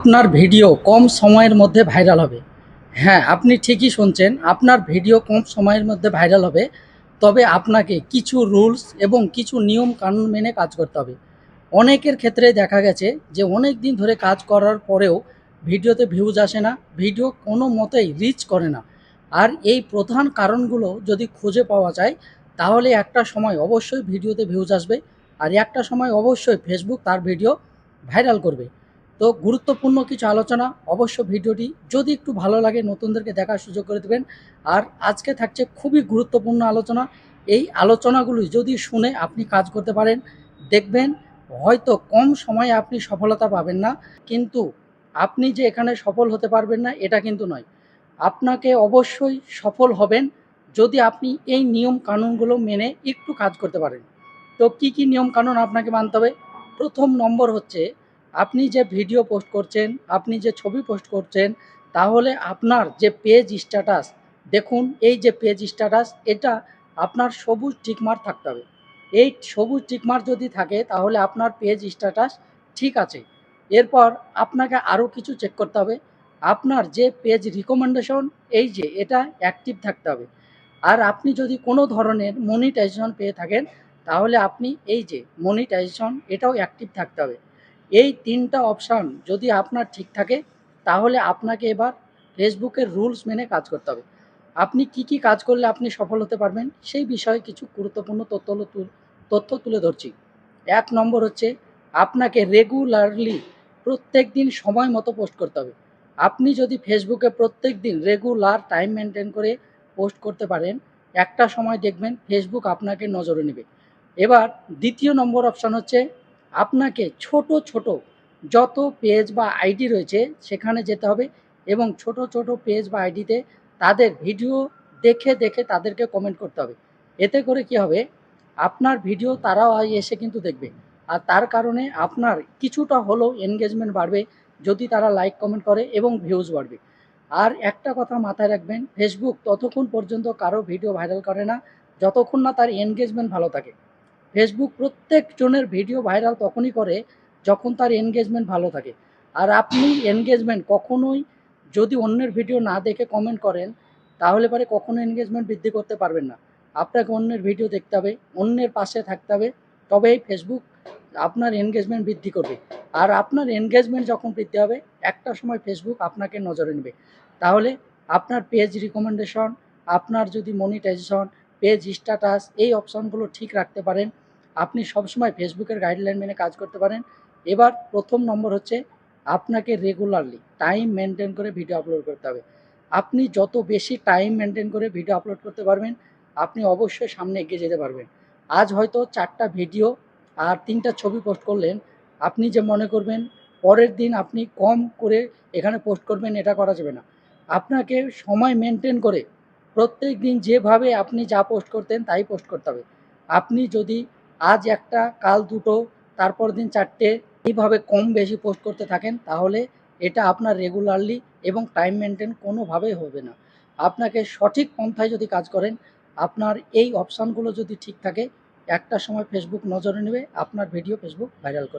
আপনার ভিডিও কম সময়ের মধ্যে ভাইরাল হবে। হ্যাঁ, আপনি ঠিকই শুনছেন। আপনার ভিডিও কম সময়ের মধ্যে ভাইরাল হবে। তবে আপনাকে কিছু রুলস এবং কিছু নিয়ম কানুন মেনে কাজ করতে হবে। অনেকের ক্ষেত্রে দেখা গেছে যে অনেক দিন ধরে কাজ করার পরেও ভিডিওতে ভিউজ আসে না, ভিডিও কোনো মতেই রিচ করে না। আর এই প্রধান কারণগুলো যদি খুঁজে পাওয়া যায়, তাহলে একটা সময় অবশ্যই ভিডিওতে ভিউজ আসবে। আর একটা সময় অবশ্যই ফেসবুক তার ভিডিও ভাইরাল করবে। তো গুরুত্বপূর্ণ কিছু আলোচনা, অবশ্য ভিডিওটি যদি একটু ভালো লাগে নতুনদেরকে দেখার সুযোগ করে দেবেন। আর আজকে থাকছে খুবই গুরুত্বপূর্ণ আলোচনা। এই আলোচনাগুলি যদি শুনে আপনি কাজ করতে পারেন, দেখবেন হয়তো কম সময়ে আপনি সফলতা পাবেন না, কিন্তু আপনি যে এখানে সফল হতে পারবেন না এটা কিন্তু নয়। আপনাকে অবশ্যই সফল হবেন যদি আপনি এই নিয়ম কানুনগুলো মেনে একটু কাজ করতে পারেন। তো কী কী নিয়ম কানুন আপনাকে মানতে হবে? প্রথম নম্বর হচ্ছে, আপনি যে ভিডিও পোস্ট করছেন, আপনি যে ছবি পোস্ট করছেন, তাহলে আপনার যে পেজ স্ট্যাটাস, দেখুন এই যে পেজ স্ট্যাটাস, এটা আপনার সবুজ টিকমার্ক থাকতে হবে। এই সবুজ টিকমার্ক যদি থাকে তাহলে আপনার পেজ স্ট্যাটাস ঠিক আছে। এরপর আপনাকে আরও কিছু চেক করতে হবে। আপনার যে পেজ রিকমেন্ডেশন, এই যে এটা অ্যাক্টিভ থাকতে হবে। আর আপনি যদি কোনো ধরনের মনিটাইজেশন পেয়ে থাকেন, তাহলে আপনি এই যে মনিটাইজেশন, এটাও অ্যাক্টিভ থাকতে হবে। এই ৩টা অপশান যদি আপনার ঠিক থাকে, তাহলে আপনাকে এবার ফেসবুকের রুলস মেনে কাজ করতে হবে। আপনি কি কি কাজ করলে আপনি সফল হতে পারবেন, সেই বিষয়ে কিছু গুরুত্বপূর্ণ তথ্য তুলে ধরছি। ১ নম্বর হচ্ছে, আপনাকে রেগুলারলি প্রত্যেকদিন সময় মতো পোস্ট করতে হবে। আপনি যদি ফেসবুকে প্রত্যেকদিন রেগুলার টাইম মেনটেন করে পোস্ট করতে পারেন, একটা সময় দেখবেন ফেসবুক আপনাকে নজরে নেবে। এবার ২য় নম্বর অপশান হচ্ছে, আপনাকে ছোট, ছোট যত পেজ বা আইডি রয়েছে সেখানে যেতে হবে এবং ছোট, ছোট পেজ বা আইডিতে তাদের ভিডিও দেখে, দেখে তাদেরকে কমেন্ট করতে হবে। এতে করে কী হবে? আপনার ভিডিও তারাও এসে কিন্তু দেখবে। আর তার কারণে আপনার কিছুটা হলেও এনগেজমেন্ট বাড়বে যদি তারা লাইক কমেন্ট করে, এবং ভিউজ বাড়বে। আর একটা কথা মাথায় রাখবেন, ফেসবুক ততক্ষণ পর্যন্ত কারো ভিডিও ভাইরাল করে না যতক্ষণ না তার এনগেজমেন্ট ভালো থাকে। ফেসবুক প্রত্যেকজনের ভিডিও ভাইরাল তখনই করে যখন তার এনগেজমেন্ট ভালো থাকে। আর আপনি এনগেজমেন্ট কখনোই, যদি অন্যের ভিডিও না দেখে কমেন্ট করেন, তাহলে পরে কখনো এনগেজমেন্ট বৃদ্ধি করতে পারবেন না। আপনাকে অন্যের ভিডিও দেখতে হবে, অন্যের পাশে থাকতে হবে, তবেই ফেসবুক আপনার এনগেজমেন্ট বৃদ্ধি করবে। আর আপনার এনগেজমেন্ট যখন বৃদ্ধি হবে, একটা সময় ফেসবুক আপনাকে নজরে নেবে। তাহলে আপনার পেজ রিকমেন্ডেশন, আপনার যদি মনিটাইজেশন, পেজ স্ট্যাটাস, এই অপশানগুলো ঠিক রাখতে পারেন, আপনি সবসময় ফেসবুকের গাইডলাইন মেনে কাজ করতে পারেন। এবার প্রথম নম্বর হচ্ছে, আপনাকে রেগুলারলি টাইম মেনটেন করে ভিডিও আপলোড করতে হবে। আপনি যত বেশি টাইম মেনটেন করে ভিডিও আপলোড করতে পারবেন, আপনি অবশ্যই সামনে এগিয়ে যেতে পারবেন। আজ হয়তো 4টা ভিডিও আর 3টা ছবি পোস্ট করলেন, আপনি যে মনে করবেন পরের দিন আপনি কম করে এখানে পোস্ট করবেন, এটা করা যাবে না। আপনাকে সময় মেনটেন করে প্রত্যেক দিন যেভাবে আপনি যা পোস্ট করতেন তাই পোস্ট করতে হবে। আপনি যদি আজ একটা, কাল 2টো, তারপর দিন 4টে, এইভাবে কম বেশি পোস্ট করতে থাকেন, তাহলে এটা আপনার রেগুলারলি এবং টাইম মেনটেন কোনোভাবেই হবে না। আপনাকে সঠিক পন্থায় যদি কাজ করেন, আপনার এই অপশানগুলো যদি ঠিক থাকে, একটা সময় ফেসবুক নজরে নেবে, আপনার ভিডিও ফেসবুক ভাইরাল করবে।